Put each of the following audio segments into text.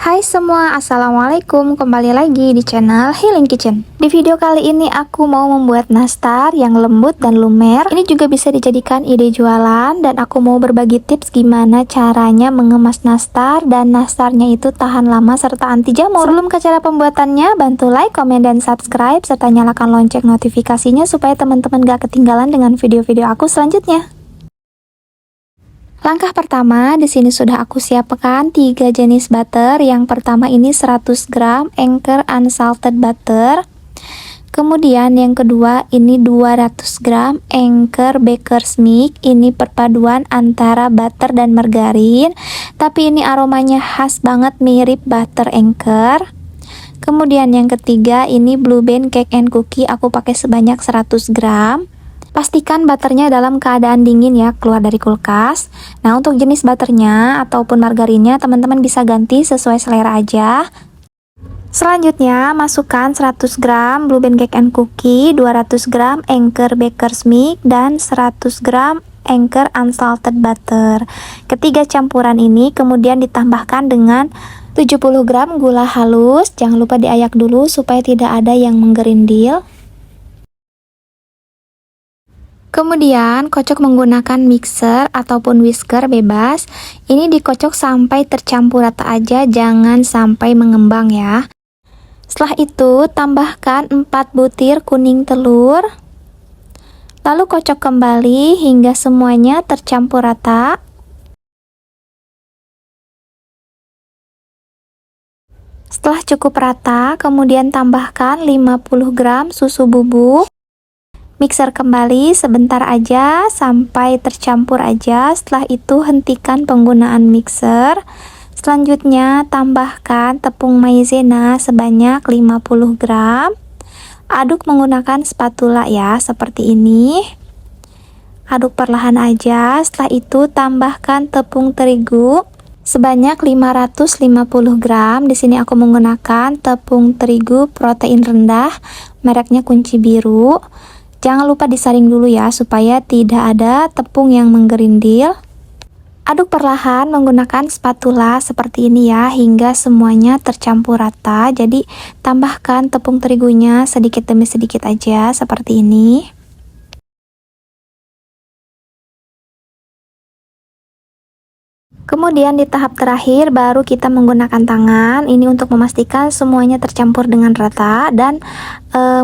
Hai semua, assalamualaikum. Kembali lagi di channel Healing Kitchen. Di video kali ini aku mau membuat nastar yang lembut dan lumer. Ini juga bisa dijadikan ide jualan, dan aku mau berbagi tips gimana caranya mengemas nastar dan nastarnya itu tahan lama serta anti jamur. Sebelum ke cara pembuatannya, bantu like, komen, dan subscribe serta nyalakan lonceng notifikasinya supaya teman-teman gak ketinggalan dengan video-video aku selanjutnya. Langkah pertama, di sini sudah aku siapkan 3 jenis butter. Yang pertama ini 100 gram Anchor unsalted butter. Kemudian yang kedua ini 200 gram Anchor baker's milk. Ini perpaduan antara butter dan margarin, tapi ini aromanya khas banget, mirip butter Anchor. Kemudian yang ketiga ini Blue Band cake and cookie. Aku pakai sebanyak 100 gram. Pastikan butternya dalam keadaan dingin ya, keluar dari kulkas. Nah, untuk jenis butternya ataupun margarinnya teman-teman bisa ganti sesuai selera aja. Selanjutnya masukkan 100 gram Blue Band cake and cookie, 200 gram Anchor baker's milk, dan 100 gram Anchor unsalted butter. Ketiga campuran ini kemudian ditambahkan dengan 70 gram gula halus. Jangan lupa diayak dulu supaya tidak ada yang menggerindil. Kemudian kocok menggunakan mixer ataupun whisker bebas. Ini dikocok sampai tercampur rata aja, jangan sampai mengembang ya. Setelah itu tambahkan 4 butir kuning telur. Lalu kocok kembali hingga semuanya tercampur rata. Setelah cukup rata, kemudian tambahkan 50 gram susu bubuk. Mixer kembali sebentar aja sampai tercampur aja. Setelah itu hentikan penggunaan mixer. Selanjutnya tambahkan tepung maizena sebanyak 50 gram. Aduk menggunakan spatula ya, seperti ini. Aduk perlahan aja. Setelah itu tambahkan tepung terigu sebanyak 550 gram. Di sini aku menggunakan tepung terigu protein rendah, mereknya Kunci Biru. Jangan lupa disaring dulu ya, supaya tidak ada tepung yang menggerindil. Aduk perlahan menggunakan spatula seperti ini ya, hingga semuanya tercampur rata. Jadi tambahkan tepung terigunya sedikit demi sedikit aja, seperti ini. Kemudian di tahap terakhir baru kita menggunakan tangan ini untuk memastikan semuanya tercampur dengan rata dan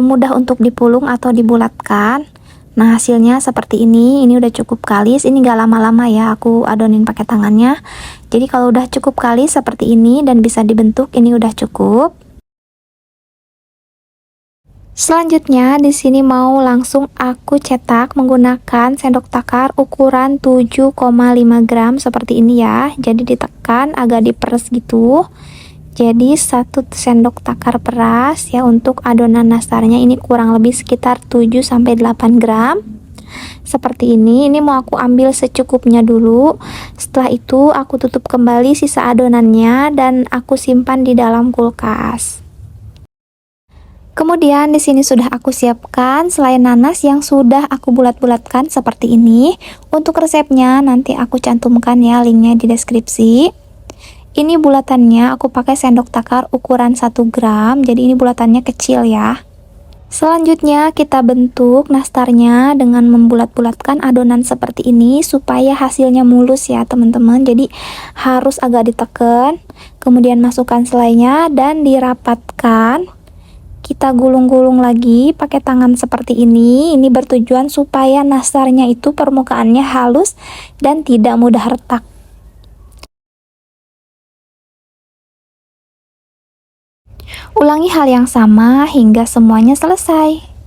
mudah untuk dipulung atau dibulatkan. Nah, hasilnya seperti ini udah cukup kalis. Ini gak lama-lama ya, aku adonin pakai tangannya. Jadi kalau udah cukup kalis seperti ini dan bisa dibentuk, ini udah cukup. Selanjutnya di sini mau langsung aku cetak menggunakan sendok takar ukuran 7,5 gram seperti ini ya. Jadi ditekan agak diperes gitu. Jadi 1 sendok takar peras ya untuk adonan nastarnya, ini kurang lebih sekitar 7-8 gram. Seperti ini mau aku ambil secukupnya dulu. Setelah itu aku tutup kembali sisa adonannya dan aku simpan di dalam kulkas. Kemudian di sini sudah aku siapkan selai nanas yang sudah aku bulat-bulatkan seperti ini. Untuk resepnya nanti aku cantumkan ya linknya di deskripsi. Ini bulatannya aku pakai sendok takar ukuran 1 gram. Jadi ini bulatannya kecil ya. Selanjutnya kita bentuk nastarnya dengan membulat-bulatkan adonan seperti ini supaya hasilnya mulus ya teman-teman. Jadi harus agak ditekan. Kemudian masukkan selainya dan dirapatkan. Kita gulung-gulung lagi pakai tangan seperti ini. Ini bertujuan supaya nastarnya itu permukaannya halus dan tidak mudah retak. Ulangi hal yang sama hingga semuanya selesai.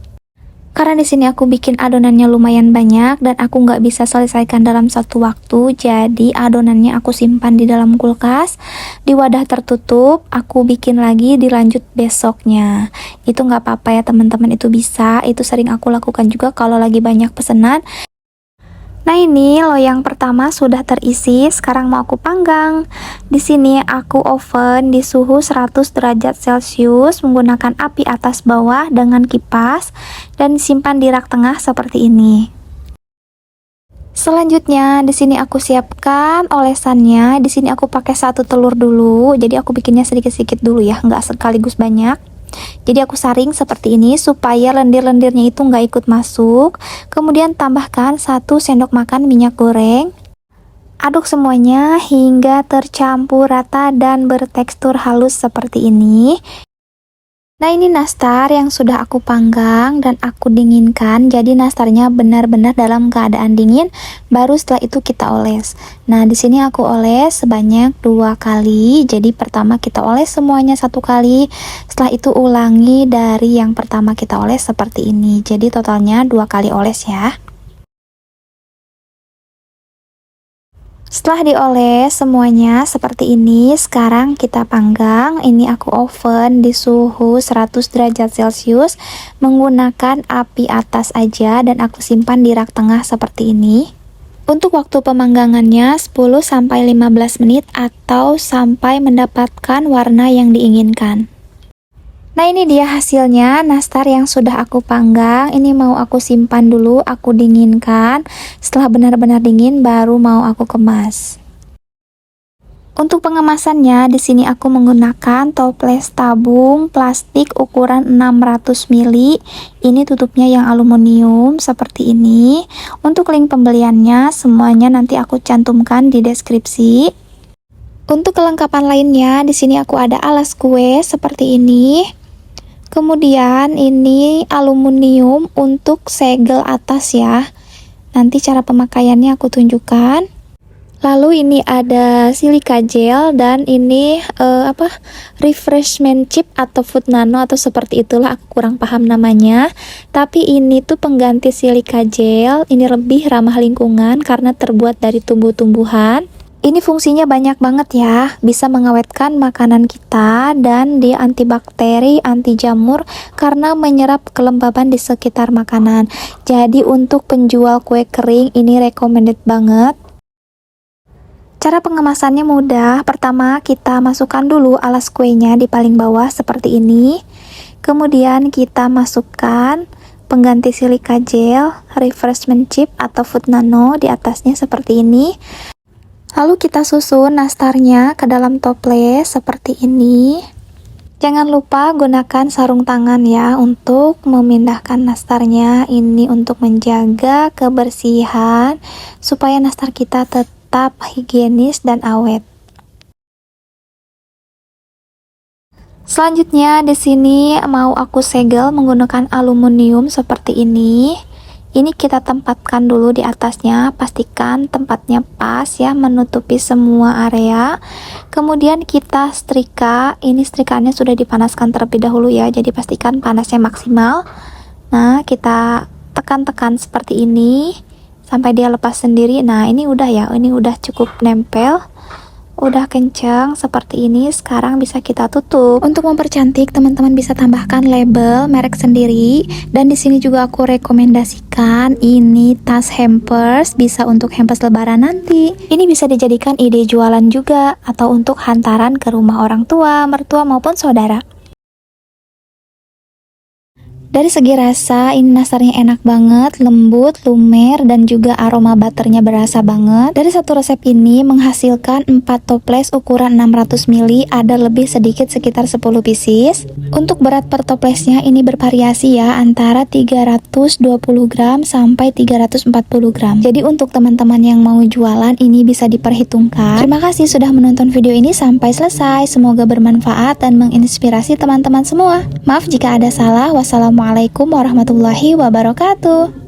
Karena di sini aku bikin adonannya lumayan banyak dan aku nggak bisa selesaikan dalam satu waktu, jadi adonannya aku simpan di dalam kulkas di wadah tertutup. Aku bikin lagi dilanjut besoknya. Itu nggak apa-apa ya teman-teman, itu bisa. Itu sering aku lakukan juga kalau lagi banyak pesanan. Nah, ini loyang pertama sudah terisi. Sekarang mau aku panggang. Di sini aku oven di suhu 100 derajat Celcius menggunakan api atas bawah dengan kipas dan disimpan di rak tengah seperti ini. Selanjutnya di sini aku siapkan olesannya. Di sini aku pakai 1 telur dulu. Jadi aku bikinnya sedikit-sedikit dulu ya, nggak sekaligus banyak. Jadi aku saring seperti ini supaya lendir-lendirnya itu nggak ikut masuk. Kemudian tambahkan 1 sendok makan minyak goreng. Aduk semuanya hingga tercampur rata dan bertekstur halus seperti ini. Nah, ini nastar yang sudah aku panggang dan aku dinginkan. Jadi nastarnya benar-benar dalam keadaan dingin, baru setelah itu kita oles. Nah, di sini aku oles sebanyak 2 kali. Jadi pertama kita oles semuanya 1 kali. Setelah itu ulangi dari yang pertama kita oles seperti ini. Jadi totalnya 2 kali oles ya. Setelah dioles semuanya seperti ini, sekarang kita panggang. Ini aku oven di suhu 100 derajat Celcius menggunakan api atas aja dan aku simpan di rak tengah seperti ini. Untuk waktu pemanggangannya 10-15 menit atau sampai mendapatkan warna yang diinginkan. Nah, ini dia hasilnya nastar yang sudah aku panggang. Ini mau aku simpan dulu, aku dinginkan. Setelah benar-benar dingin baru mau aku kemas. Untuk pengemasannya di sini aku menggunakan toples tabung plastik ukuran 600 ml. Ini tutupnya yang aluminium seperti ini. Untuk link pembeliannya semuanya nanti aku cantumkan di deskripsi. Untuk kelengkapan lainnya di sini aku ada alas kue seperti ini. Kemudian ini aluminium untuk segel atas ya. Nanti cara pemakaiannya aku tunjukkan. Lalu ini ada silika gel dan ini refreshment chip atau food nano atau seperti itulah, aku kurang paham namanya. Tapi ini tuh pengganti silika gel. Ini lebih ramah lingkungan karena terbuat dari tumbuh-tumbuhan. Ini fungsinya banyak banget ya, bisa mengawetkan makanan kita dan dia antibakteri, anti jamur karena menyerap kelembaban di sekitar makanan. Jadi untuk penjual kue kering ini recommended banget. Cara pengemasannya mudah. Pertama kita masukkan dulu alas kuenya di paling bawah seperti ini. Kemudian kita masukkan pengganti silika gel, refreshment chip atau food nano di atasnya seperti ini. Lalu kita susun nastarnya ke dalam toples seperti ini. Jangan lupa gunakan sarung tangan ya untuk memindahkan nastarnya. Ini untuk menjaga kebersihan supaya nastar kita tetap higienis dan awet. Selanjutnya di sini mau aku segel menggunakan aluminium seperti ini. Ini kita tempatkan dulu di atasnya, pastikan tempatnya pas ya, menutupi semua area. Kemudian kita setrika, ini setrikaannya sudah dipanaskan terlebih dahulu ya, jadi pastikan panasnya maksimal. Nah, kita tekan-tekan seperti ini, sampai dia lepas sendiri. Nah, ini udah ya, ini udah cukup nempel. Udah kencang seperti ini, sekarang bisa kita tutup. Untuk mempercantik, teman-teman bisa tambahkan label merek sendiri. Dan di sini juga aku rekomendasikan ini tas hampers, bisa untuk hampers lebaran nanti. Ini bisa dijadikan ide jualan juga atau untuk hantaran ke rumah orang tua, mertua maupun saudara. Dari segi rasa, ini nastarnya enak banget, lembut, lumer, dan juga aroma butternya berasa banget. Dari satu resep ini menghasilkan 4 toples ukuran 600 ml, ada lebih sedikit sekitar 10 pieces. Untuk berat per toplesnya ini bervariasi ya, antara 320 gram sampai 340 gram. Jadi untuk teman-teman yang mau jualan ini bisa diperhitungkan. Terima kasih sudah menonton video ini sampai selesai, semoga bermanfaat dan menginspirasi teman-teman semua. Maaf jika ada salah, wassalamualaikum warahmatullahi wabarakatuh.